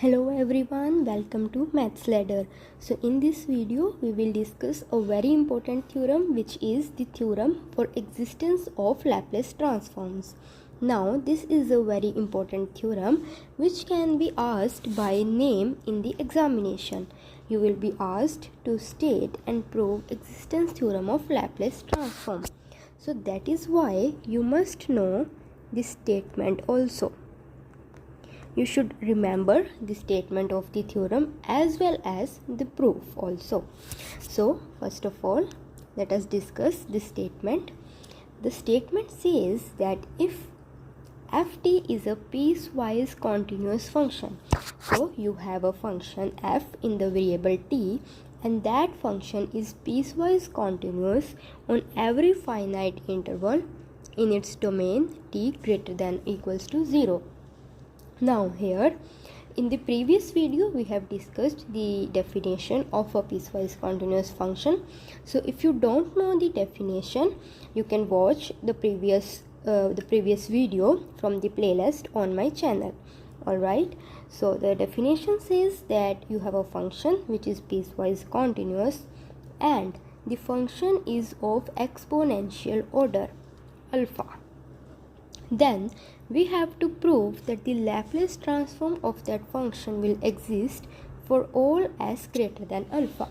Hello everyone, welcome to Maths Ladder. So in this video we will discuss a very important theorem, which is the theorem for existence of Laplace transforms. Now this is a very important theorem which can be asked by name in the examination. You will be asked to state and prove existence theorem of Laplace transform. So that is why you must know this statement also. You should remember the statement of the theorem as well as the proof also. So first of all, let us discuss this statement. The statement says that if ft is a piecewise continuous function, so you have a function f in the variable t, and that function is piecewise continuous on every finite interval in its domain t greater than or equals to 0. Now here in the previous video we have discussed the definition of a piecewise continuous function. So if you don't know the definition, you can watch the previous video from the playlist on my channel. Alright, so the definition says that you have a function which is piecewise continuous and the function is of exponential order alpha. Then we have to prove that the Laplace transform of that function will exist for all s greater than alpha.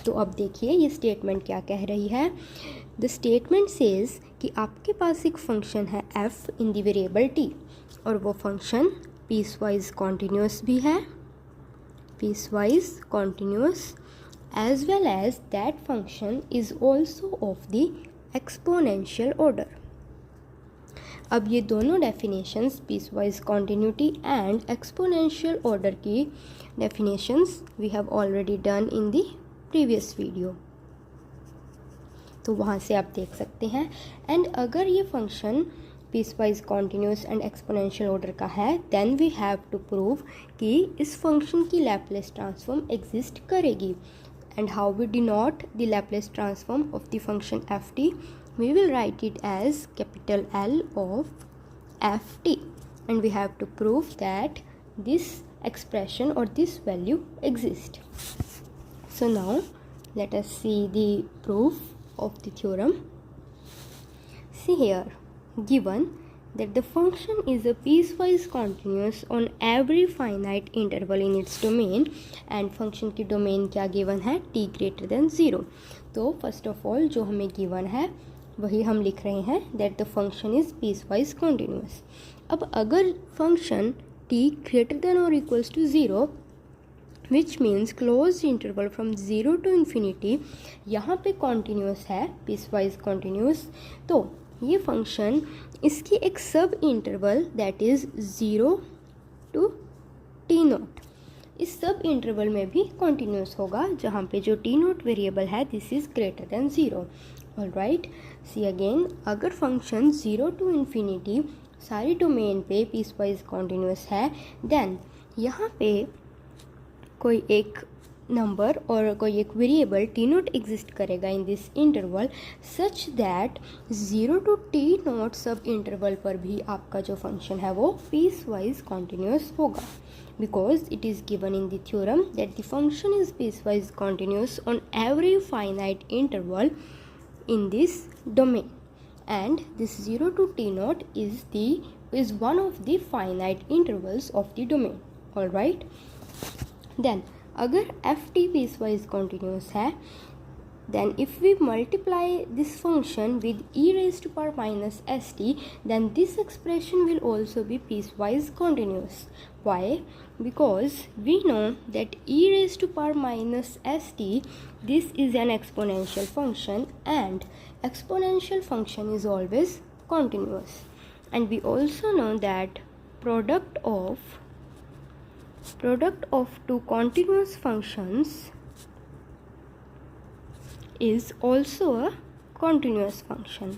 तो अब देखिए ये statement क्या कह रही है. The statement says कि आपके पास एक फंक्शन है f in the variable t और वो फंक्शन पीसवाइज कॉन्टिन्यूस भी है, piecewise continuous, as well as that function is also of the exponential order. अब ये दोनों definitions piecewise continuity and exponential order की definitions we have already done in the previous video, तो वहाँ से आप देख सकते हैं. एंड अगर ये function piecewise continuous and exponential order का है, then we have to prove कि इस फंक्शन की लैप्लेस ट्रांसफॉर्म एग्जिस्ट करेगी. And how we denote the Laplace transform of the function F T? We will write it as capital L of ft, and we have to prove that this expression or this value exists. So now let us see the proof of the theorem. See here, given that the function is a piecewise continuous on every finite interval in its domain, and function की domain क्या given है? t greater than 0. तो first of all जो हमें given है वही हम लिख रहे हैं, that the function is piecewise continuous. अब अगर function t greater than or equals to 0, which means closed interval from 0 to infinity, यहाँ पे continuous है, piecewise continuous, तो ये function इसकी एक सब interval that is 0 to t naught, इस सब इंटरवल में भी continuous होगा जहाँ पे जो t naught वेरिएबल है this is greater than 0. Alright, see again, अगर फंक्शन 0 टू इन्फिनिटी सारी डोमेन पे पीसवाइज कॉन्टिन्यूस है, देन यहाँ पे कोई एक नंबर और कोई एक वेरिएबल टी नोट एग्जिस्ट करेगा in this interval such that 0 to T naught sub interval पर भी आपका जो फंक्शन है वो पीसवाइज कॉन्टिन्यूस होगा, because it is given in the theorem that the function is piecewise continuous on every finite interval in this domain, and this 0 to t naught is one of the finite intervals of the domain. All right, then अगर ft piecewise continuous है, then if we multiply this function with e raised to power minus st, then this expression will also be piecewise continuous. Why? Because we know that e raised to power minus st, this is an exponential function, and exponential function is always continuous. And we also know that product of two continuous functions is also a continuous function.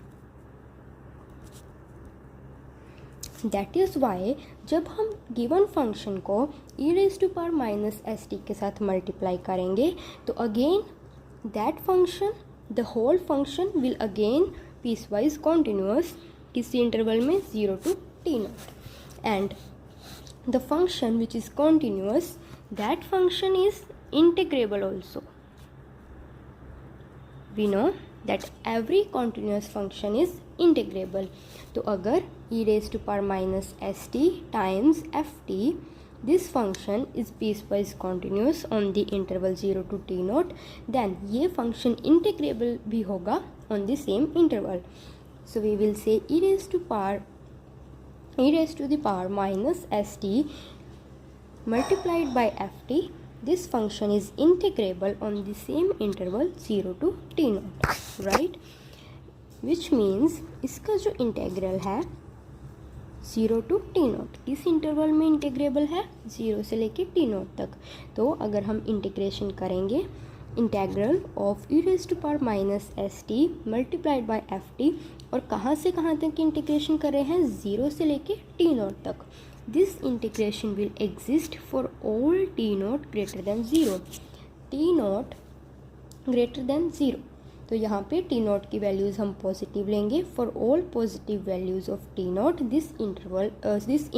That is why जब हम given function को e raised to power minus st के साथ multiply करेंगे, तो again that function, the whole function will again piecewise continuous किसी interval में 0 to t naught. And the function which is continuous, that function is integrable also. We know that every continuous function is integrable. तो अगर e raised to power minus st times ft, this function is piecewise continuous on the interval 0 to t naught, then ये function integrable भी होगा on the same interval. So we will say e raised to the power minus st multiplied by ft, this function is integrable on the same interval 0 to t naught, right? Which means इसका जो integral है 0 to t naught, इस interval में integrable है 0 से लेके t naught तक. तो अगर हम इंटीग्रेशन करेंगे integral of e raised to power minus st multiplied by ft, और कहाँ से कहाँ तक इंटीग्रेशन कर रहे हैं 0 से लेके t naught तक, this integration will exist for all t naught greater than 0, t naught greater than 0. तो यहाँ पे t naught की वैल्यूज़ हम पॉजिटिव लेंगे. For all positive values of t naught this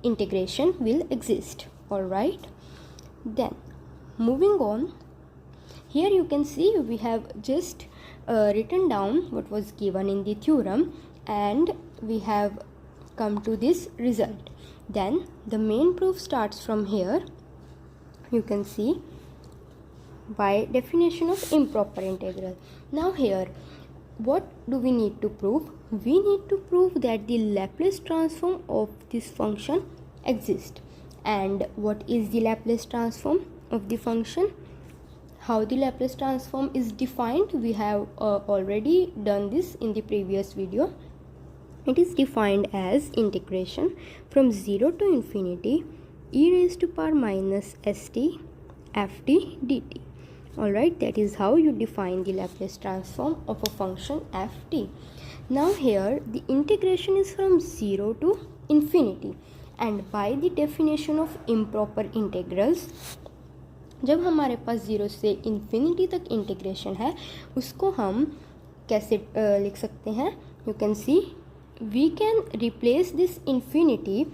integration will exist. All right, then moving on, here you can see we have just written down what was given in the theorem, and we have come to this result. Then the main proof starts from here. You can see by definition of improper integral. Now here, what do we need to prove? We need to prove that the Laplace transform of this function exists. And what is the Laplace transform of the function? How the Laplace transform is defined? We have already done this in the previous video. It is defined as integration from 0 to infinity e raised to power minus st ft dt. Alright, that is how you define the Laplace transform of a function ft. Now here the integration is from 0 to infinity, and by the definition of improper integrals, जब हमारे पास 0 से infinity तक integration है, उसको हम कैसे लिख सकते हैं? You can see we can replace this infinity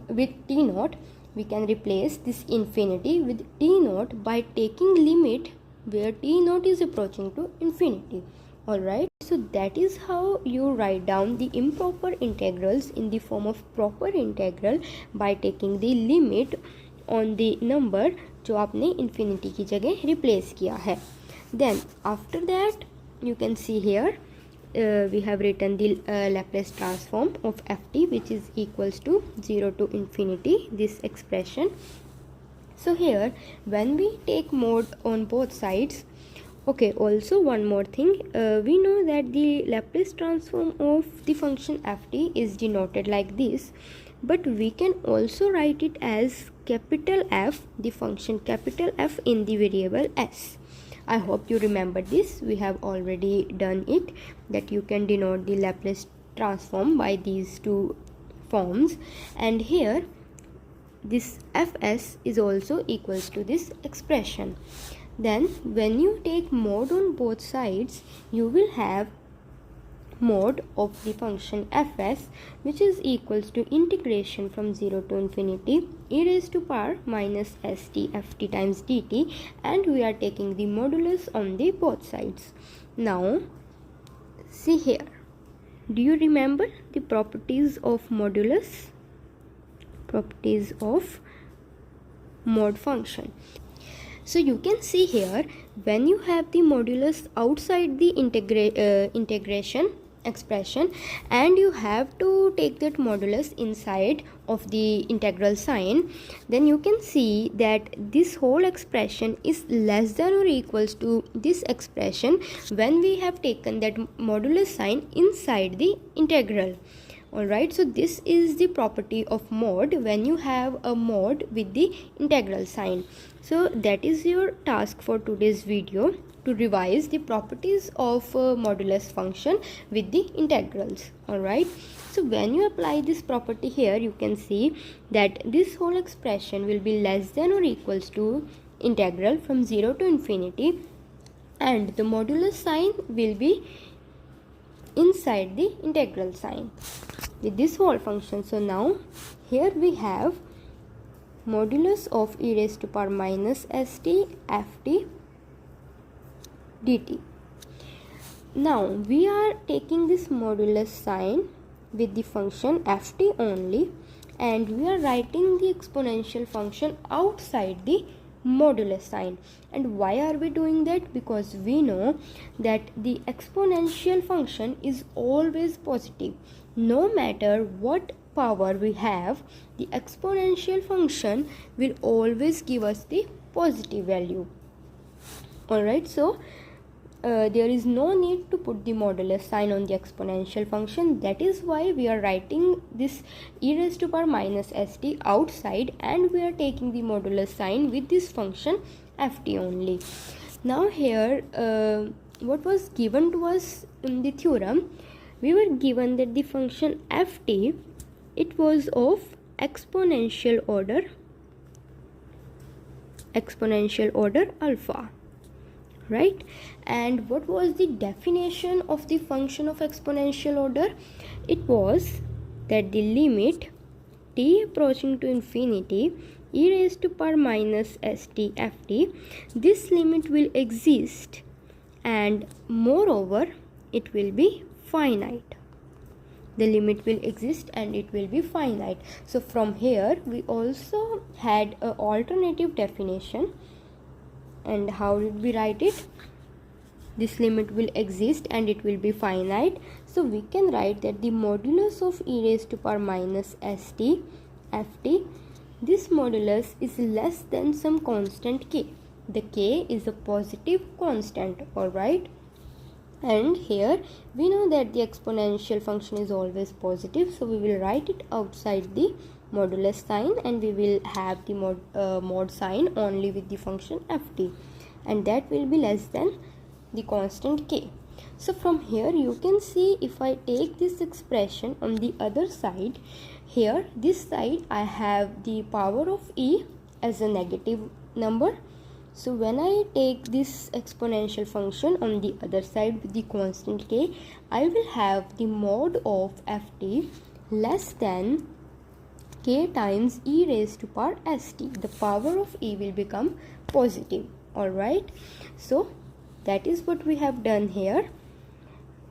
with t naught. We can replace this infinity with t naught by taking limit where t naught is approaching to infinity. Alright, so that is how you write down the improper integrals in the form of proper integral, by taking the limit on the number जो आपने infinity की जगह replace किया है. Then after that you can see here we have written the Laplace transform of ft, which is equals to 0 to infinity, this expression. So here when we take mod on both sides, okay, also one more thing, we know that the Laplace transform of the function ft is denoted like this, but we can also write it as capital F, the function capital F in the variable s. I hope you remember this. We have already done it, that you can denote the Laplace transform by these two forms, and here this fs is also equals to this expression. Then when you take mod on both sides, you will have mod of the function fs, which is equals to integration from 0 to infinity e raised to power minus st ft times dt, and we are taking the modulus on the both sides. Now see here, do you remember the properties of modulus? Properties of mod function. So you can see here, when you have the modulus outside the integration expression, and you have to take that modulus inside of the integral sign, then you can see that this whole expression is less than or equals to this expression when we have taken that modulus sign inside the integral. Alright, so this is the property of mod when you have a mod with the integral sign. So that is your task for today's video, to revise the properties of modulus function with the integrals. Alright, so when you apply this property here, you can see that this whole expression will be less than or equals to integral from 0 to infinity, and the modulus sign will be inside the integral sign. with this whole function. So now here we have modulus of e raised to power minus st ft dt. Now we are taking this modulus sign with the function ft only, and we are writing the exponential function outside the modulus sign. And why are we doing that? Because we know that the exponential function is always positive. No matter what power we have, the exponential function will always give us the positive value. Alright, so there is no need to put the modulus sign on the exponential function. That is why we are writing this e raised to power minus st outside, and we are taking the modulus sign with this function ft only. Now here what was given to us in the theorem, we were given that the function ft, it was of exponential order alpha, right? And what was the definition of the function of exponential order? It was that the limit t approaching to infinity e raised to power minus st ft, this limit will exist, and moreover it will be finite. The limit will exist and it will be finite. So from here we also had an alternative definition. And how did we write it? This limit will exist and it will be finite. So we can write that the modulus of e raised to power minus st ft, this modulus is less than some constant k. The k is a positive constant, alright? And here we know that the exponential function is always positive, so we will write it outside the modulus sign, and we will have the mod sign only with the function ft, and that will be less than the constant k. So from here you can see, if I take this expression on the other side, here this side I have the power of e as a negative number. So when I take this exponential function on the other side with the constant k, I will have the mod of ft less than k times e raised to power st. The power of e will become positive, alright? So that is what we have done here.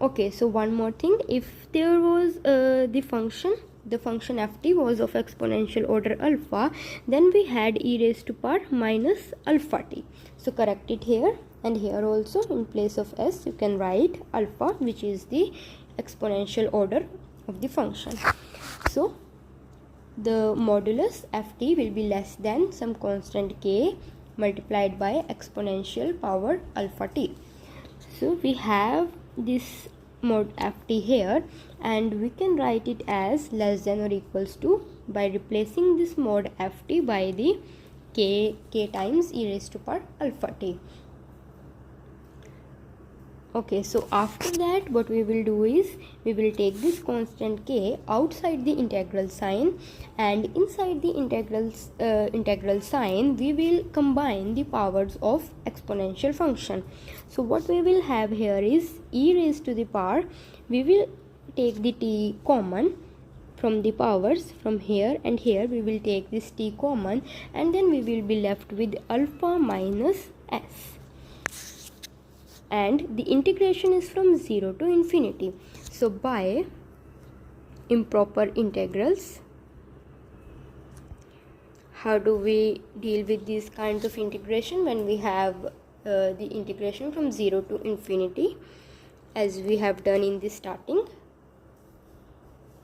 Okay, so one more thing, if there was the function ft was of exponential order alpha, then we had e raised to power minus alpha t. So correct it here, and here also in place of s you can write alpha, which is the exponential order of the function. So the modulus ft will be less than some constant k multiplied by exponential power alpha t. So we have this mod ft here, and we can write it as less than or equals to by replacing this mod ft by the k times e raised to power alpha t. Okay, so after that what we will do is we will take this constant k outside the integral sign, and inside the integral sign we will combine the powers of exponential function. So what we will have here is e raised to the power, we will take the t common from the powers from here, and here we will take this t common, and then we will be left with alpha minus s. And the integration is from 0 to infinity. So by improper integrals, how do we deal with these kinds of integration when we have the integration from 0 to infinity, as we have done in the starting?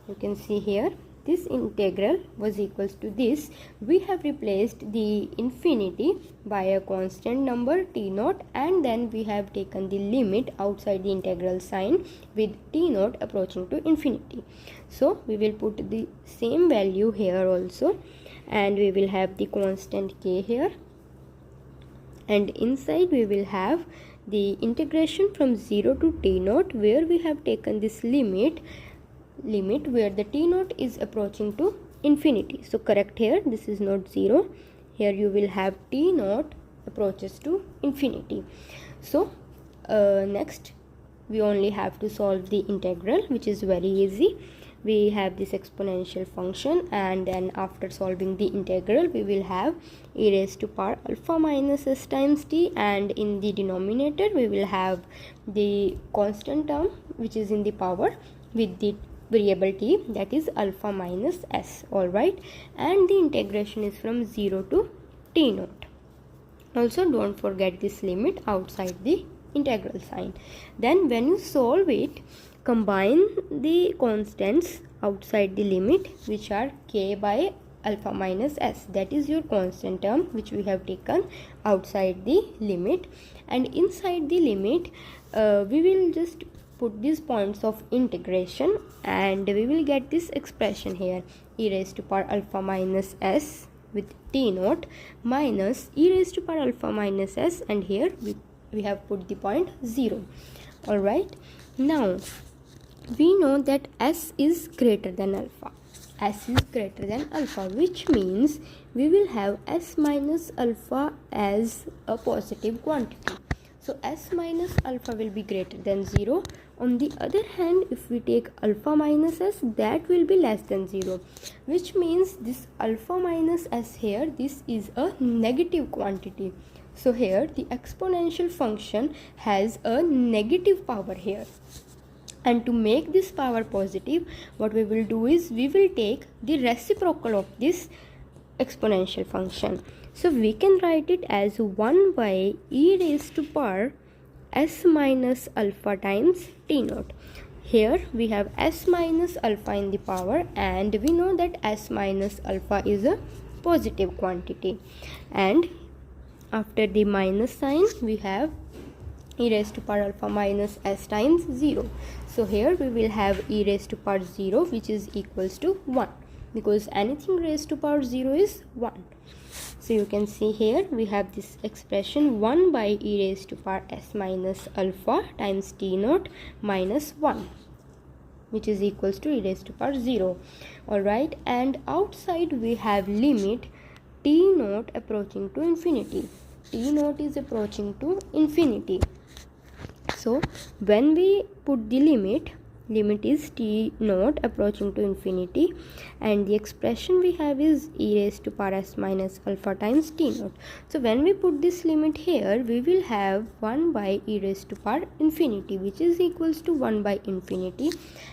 You can see here this integral was equals to this. We have replaced the infinity by a constant number t naught, and then we have taken the limit outside the integral sign with t naught approaching to infinity. So we will put the same value here also, and we will have the constant k here, and inside we will have the integration from 0 to t naught, where we have taken this limit where the t naught is approaching to infinity. So correct here, this is not 0, here you will have t naught approaches to infinity. So next we only have to solve the integral, which is very easy. we have this exponential function, and then after solving the integral we will have e raised to power alpha minus s times t, and in the denominator we will have the constant term which is in the power with the variable t, that is alpha minus s. Alright, and the integration is from 0 to t naught. Also don't forget this limit outside the integral sign. Then when you solve it, combine the constants outside the limit, which are k by alpha minus s, that is your constant term which we have taken outside the limit, and inside the limit we will just put these points of integration, and we will get this expression here, e raised to power alpha minus s with t naught minus e raised to power alpha minus s, and here we have put the point 0. Alright, now we know that s is greater than alpha. S is greater than alpha, which means we will have s minus alpha as a positive quantity. So s minus alpha will be greater than 0. On the other hand, if we take alpha minus s, that will be less than 0, which means this alpha minus s here, this is a negative quantity. So here the exponential function has a negative power here. And to make this power positive, what we will do is we will take the reciprocal of this exponential function. So we can write it as 1 by e raised to power s minus alpha times t naught. Here we have s minus alpha in the power, and we know that s minus alpha is a positive quantity, and after the minus sign we have e raised to power alpha minus s times 0. So here we will have e raised to power 0, which is equals to 1, because anything raised to power 0 is 1. So you can see here we have this expression 1 by e raised to power s minus alpha times t naught minus 1, which is equals to e raised to power 0. Alright, and outside we have limit t naught approaching to infinity. T naught is approaching to infinity. So when we put the limit is t naught approaching to infinity, and the expression we have is e raised to power s minus alpha times t naught. So when we put this limit here, we will have 1 by e raised to power infinity, which is equals to 1 by infinity,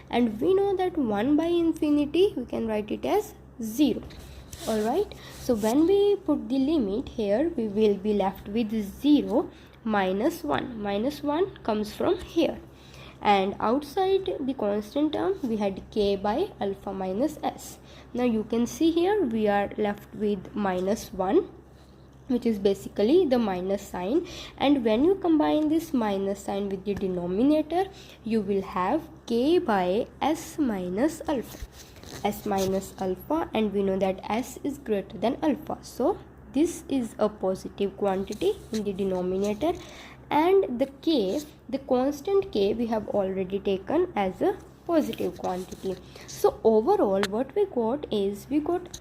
and we know that 1 by infinity we can write it as 0. Alright, so when we put the limit here, we will be left with 0 minus 1. Minus 1 comes from here, and outside the constant term we had k by alpha minus s. Now you can see here we are left with minus 1, which is basically the minus sign, and when you combine this minus sign with the denominator, you will have k by s minus alpha. S minus alpha, and we know that s is greater than alpha, so this is a positive quantity in the denominator, and the k, the constant k, we have already taken as a positive quantity. So overall what we got is we got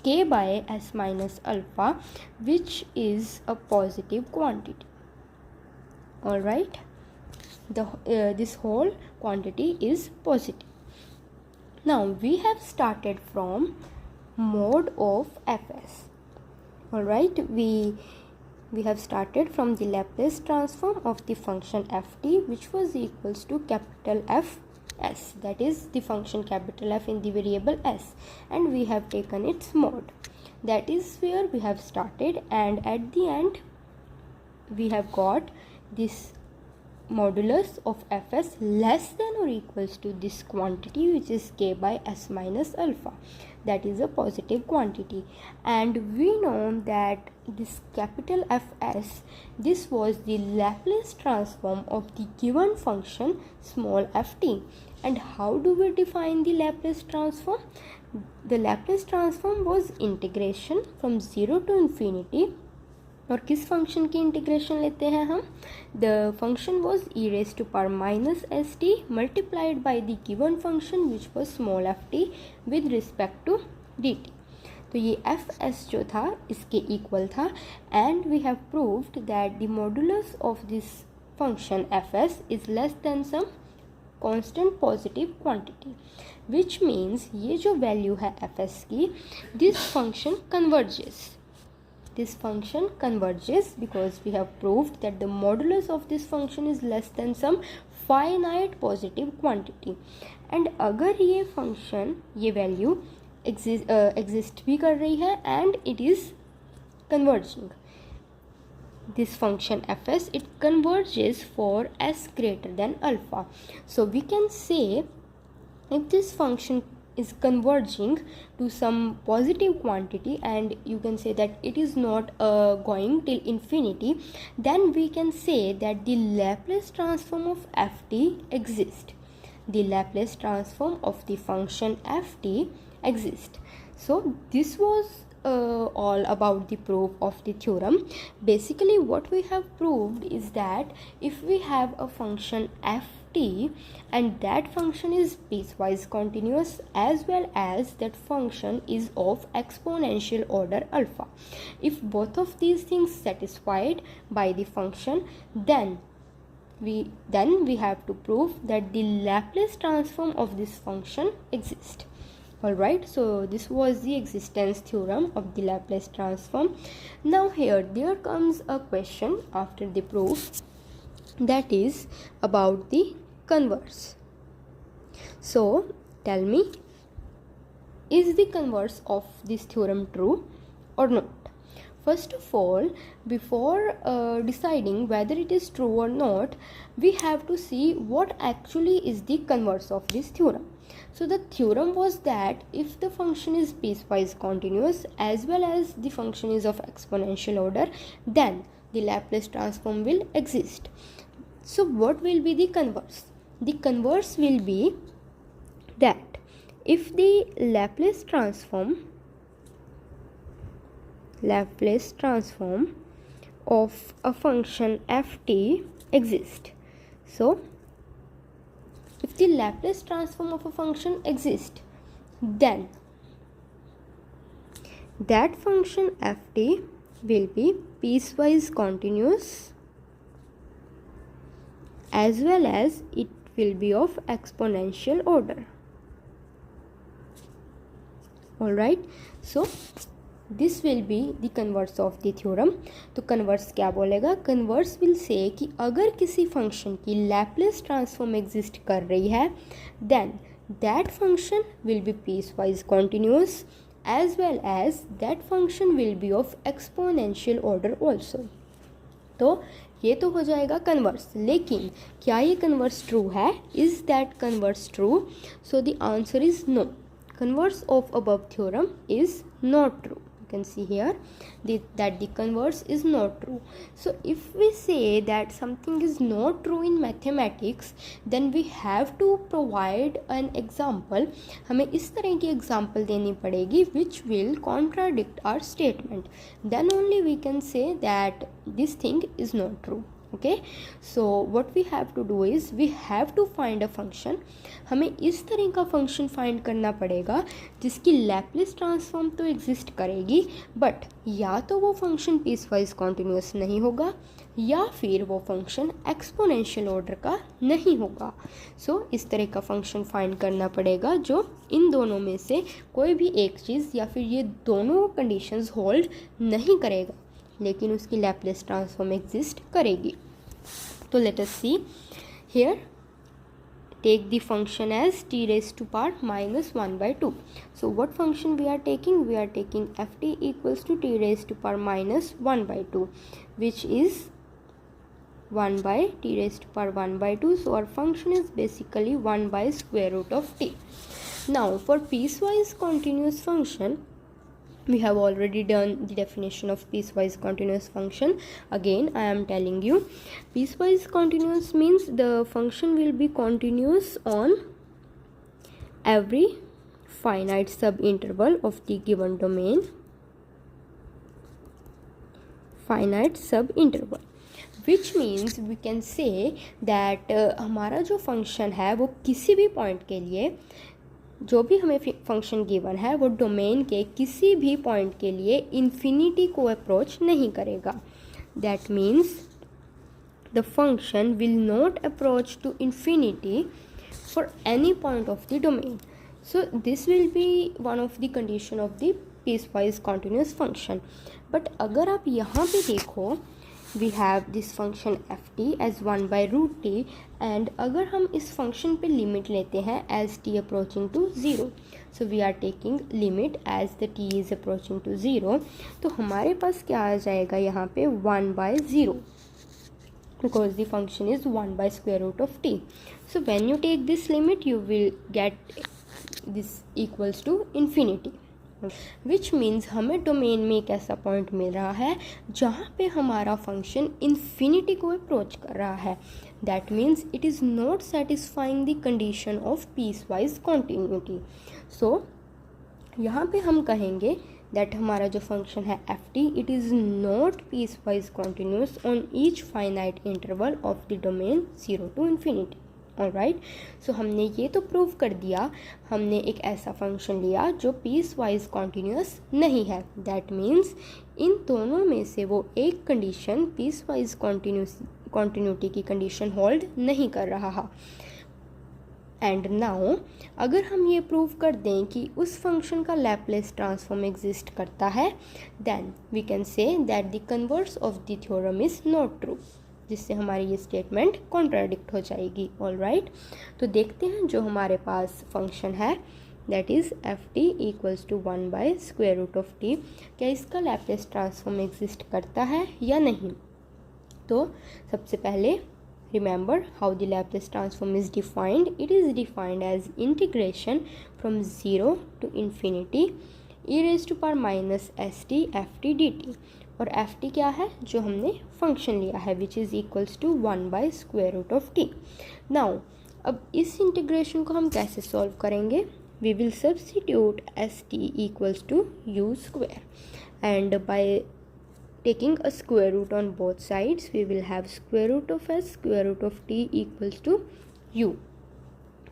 k by s minus alpha, which is a positive quantity. Alright, this whole quantity is positive. Now we have started from mode of fs. Alright, we have started from the Laplace transform of the function ft, which was equals to capital Fs, that is the function capital F in the variable s, and we have taken its mode. That is where we have started, and at the end we have got this modulus of fs less than or equals to this quantity, which is k by s minus alpha, that is a positive quantity. And we know that this capital Fs, this was the Laplace transform of the given function small ft. And how do we define the Laplace transform? The Laplace transform was integration from 0 to infinity. और किस function की integration लेते हैं हम? The function was e raise to power minus s t multiplied by the given function which was small f t with respect to d t. तो ये f s जो था इसके इक्वल था, and we have proved that the modulus of this function f s is less than some constant positive quantity. Which means ये जो value है fs की, this function converges because we have proved that the modulus of this function is less than some finite positive quantity. and अगर ये function, ये value exist भी कर रही है and it is converging, this function fs, it converges for s greater than alpha. So we can say if this function is converging to some positive quantity and you can say that it is not going till infinity, then we can say that the Laplace transform of ft exists. The Laplace transform of the function ft exists. So this was all about the proof of the theorem. Basically what we have proved is that if we have a function ft and that function is piecewise continuous as well as that function is of exponential order alpha, if both of these things satisfied by the function, then we have to prove that the Laplace transform of this function exists. Alright, so this was the existence theorem of the Laplace transform. Now here there comes a question after the proof, that is about the converse. So tell me, is the converse of this theorem true or not? First of all, before deciding whether it is true or not, we have to see what actually is the converse of this theorem. So the theorem was that if the function is piecewise continuous as well as the function is of exponential order, then the Laplace transform will exist. So what will be the converse? The converse will be that if the Laplace transform of a function ft exists. So if the Laplace transform of a function exists, then that function ft will be piecewise continuous as well as it will be of exponential order. Alright, so this will be the converse of the theorem. तो converse क्या बोलेगा? Converse will say कि अगर किसी function की Laplace transform exist कर रही है, then that function will be piecewise continuous as well as that function will be of exponential order also. तो ये तो हो जाएगा converse. लेकिन क्या ये converse true है? Is that converse true? So the answer is no. Converse of above theorem is not true. Can see here that the converse is not true. So if we say that something is not true in mathematics, then we have to provide an example. हमें इस तरह की example देनी पड़ेगी which will contradict our statement. Then only we can say that this thing is not true. Okay, so what we have to do is we have to find a function. हमें इस तरह का function find करना पड़ेगा जिसकी Laplace transform तो exist करेगी, but या तो वो फंक्शन पीसवाइज कॉन्टिन्यूस नहीं होगा या फिर वो फंक्शन एक्सपोनेंशियल ऑर्डर का नहीं होगा. सो इस तरह का फंक्शन फाइंड करना पड़ेगा जो इन दोनों में से कोई भी एक चीज़ या फिर ये दोनों कंडीशंस होल्ड नहीं करेगा लेकिन उसकी लैप्लेस ट्रांसफॉर्म एग्जिस्ट करेगी. तो let us see here. Take the function as t raised to power minus 1 by 2. So what function we are taking? We are taking ft equals to t raised to power minus 1 by 2, which is 1 by t raised to power 1 by 2. So our function is basically 1 by square root of t. Now for piecewise continuous function, we have already done the definition of piecewise continuous function. Again I am telling you, piecewise continuous means the function will be continuous on every finite subinterval of the given domain. Finite subinterval, which means we can say that हमारा जो function है वो किसी भी point के लिए, जो भी हमें फंक्शन गिवन है वो डोमेन के किसी भी पॉइंट के लिए इन्फिनिटी को अप्रोच नहीं करेगा. That means the function will not approach to infinity for any point of the domain. So this will be one of the condition of the piecewise continuous function. But अगर आप यहाँ पे देखो, we have this function ft as 1 by root t, and अगर हम इस function पे limit लेते हैं as t approaching to 0, so we are taking limit as the t is approaching to 0, तो हमारे पास क्या आ जाएगा यहाँ पे 1 by 0, because the function is 1 by square root of t. So when you take this limit, you will get this equals to infinity, which means हमें domain में एक ऐसा पॉइंट मिल रहा है जहाँ पे हमारा फंक्शन इन्फिनिटी को अप्रोच कर रहा है. That means it is not satisfying the condition of piecewise continuity. So यहाँ पे हम कहेंगे दैट हमारा जो फंक्शन है F T, it is not piecewise continuous on each finite interval of the domain 0 to infinity. Alright, so हमने ये तो प्रूव कर दिया, हमने एक ऐसा फंक्शन लिया जो पीस वाइज कॉन्टीन्यूस नहीं है. दैट मीन्स इन दोनों में से वो एक कंडीशन पीस वाइज कॉन्टीन्यूटी की कंडीशन होल्ड नहीं कर रहा है. एंड नाउ अगर हम ये प्रूव कर दें कि उस फंक्शन का लैप्लेस ट्रांसफॉर्म एग्जिस्ट करता है, then we can say that the converse of the theorem is not true, जिससे हमारी ये स्टेटमेंट कॉन्ट्राडिक्ट हो जाएगी. ऑलराइट, तो देखते हैं जो हमारे पास फंक्शन है that is f t equals to 1 by square root of t, क्या इसका लैप्लेस ट्रांसफॉर्म एग्जिस्ट करता है या नहीं. तो सबसे पहले remember how the Laplace transform is defined. It is defined as integration from 0 to infinity e raised to power minus st ft dt. और ft क्या है, जो हमने फंक्शन लिया है which is equals to 1 by square root of t. Now अब इस integration को हम कैसे सॉल्व करेंगे. We will substitute st equals to u square, and by taking a square root on both sides, we will have square root of s square root of t equals to u.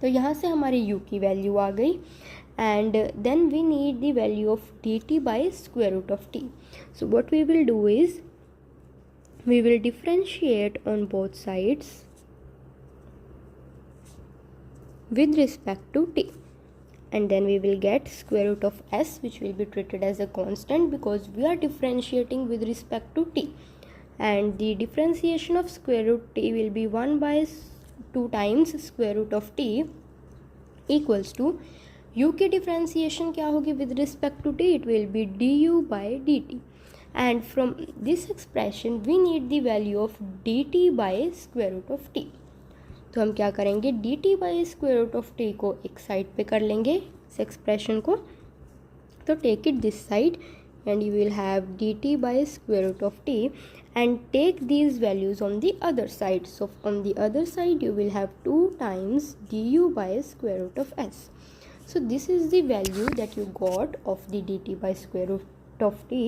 तो यहाँ से हमारी u की value आ गई, and then we need the value of dt by square root of t. So what we will do is we will differentiate on both sides with respect to t, and then we will get square root of s, which will be treated as a constant because we are differentiating with respect to t, and the differentiation of square root t will be 1 by 2 times square root of t equals to u की differentiation क्या होगी with respect to t, it will be du by dt, and from this expression we need the value of dt by square root of t. तो हम क्या करेंगे, dt by square root of t को एक side पे कर लेंगे इस एक्सप्रेशन को. तो take it this side and you will have dt by square root of t, and take these values on the other side. So on the other side you will have 2 times du by square root of s. So this is the value that you got of the dt by square root of t,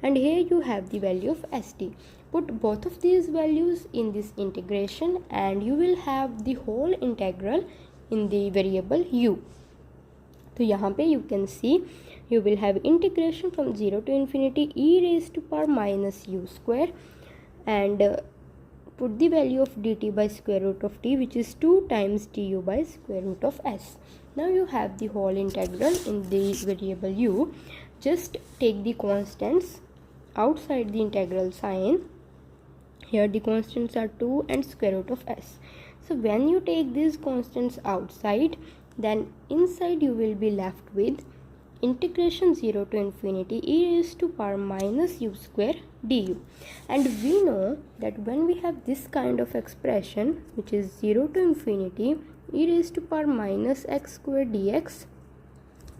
and here you have the value of st. Put both of these values in this integration and you will have the whole integral in the variable u. तो यहाँ पे you can see you will have integration from 0 to infinity e raised to power minus u square, and put the value of dt by square root of t, which is 2 times du by square root of s. Now you have the whole integral in the variable u. Just take the constants outside the integral sign. Here the constants are 2 and square root of s. So when you take these constants outside, then inside you will be left with integration 0 to infinity e raised to power minus u square du. And we know that when we have this kind of expression which is 0 to infinity e raised to power minus x square dx,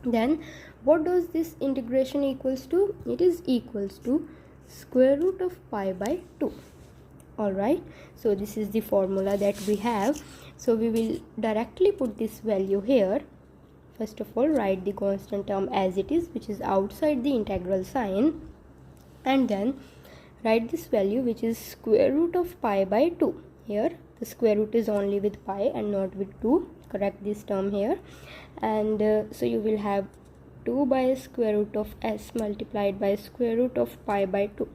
then what does this integration equals to? It is equals to square root of pi by 2. Alright, so this is the formula that we have. So we will directly put this value here. First of all, write the constant term as it is, which is outside the integral sign, and then write this value which is square root of pi by 2. Here the square root is only with pi and not with 2. Correct this term here, and so you will have 2 by square root of s multiplied by square root of pi by 2,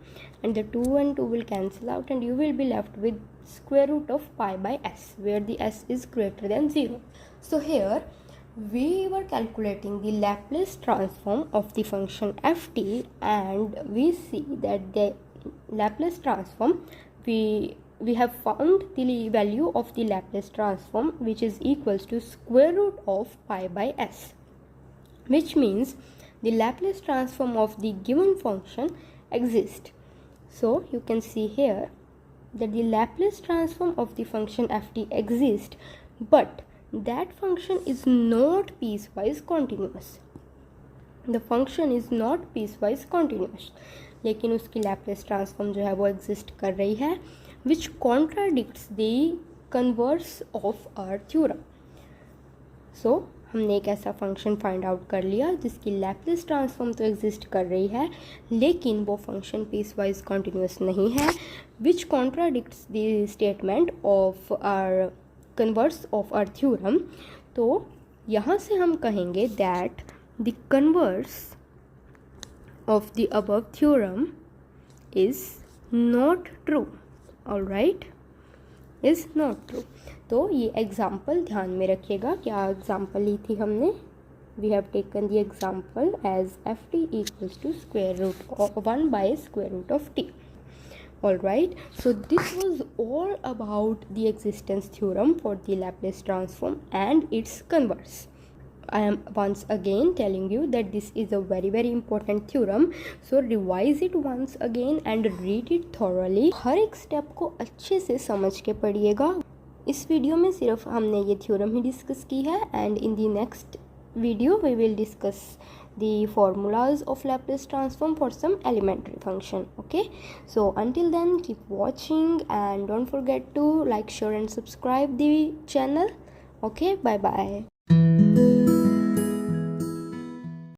and the 2 and 2 will cancel out and you will be left with square root of pi by s, where the s is greater than 0. So here we were calculating the Laplace transform of the function ft, and we see that the Laplace transform, we have found the value of the Laplace transform, which is equals to square root of pi by s, which means the Laplace transform of the given function exists. So you can see here that the Laplace transform of the function ft exists, but that function is not piecewise continuous. The function is not piecewise continuous, लेकिन उसकी Laplace transform जो है वो exist कर रही है, which contradicts the converse of our theorem. So हमने एक ऐसा फंक्शन फाइंड आउट कर लिया जिसकी लैप्लेस ट्रांसफॉर्म तो एग्जिस्ट कर रही है, लेकिन वो फंक्शन पीसवाइज कॉन्टिन्यूस नहीं है, which contradicts the statement of our converse of our theorem. तो यहाँ से हम कहेंगे that the converse of the above theorem is not true. Alright, is not true. तो ये एग्जाम्पल ध्यान में रखिएगा. क्या एग्जाम्पल ली थी हमने? We have taken the example as f t equals to square root of 1 by square root of t. Alright, so this was all about the existence theorem for the Laplace transform and its converse. I am once again telling you that this is a very important theorem, so revise it once again and read it thoroughly. हर एक step को अच्छे से समझ के पढ़िएगा. इस video में सिर्फ हमने ये थ्योरम ही डिस्कस की है, and in the next video we will discuss the formulas of Laplace transform for some elementary function. Okay, so until then keep watching and don't forget to like, share and subscribe the channel. Okay, bye bye.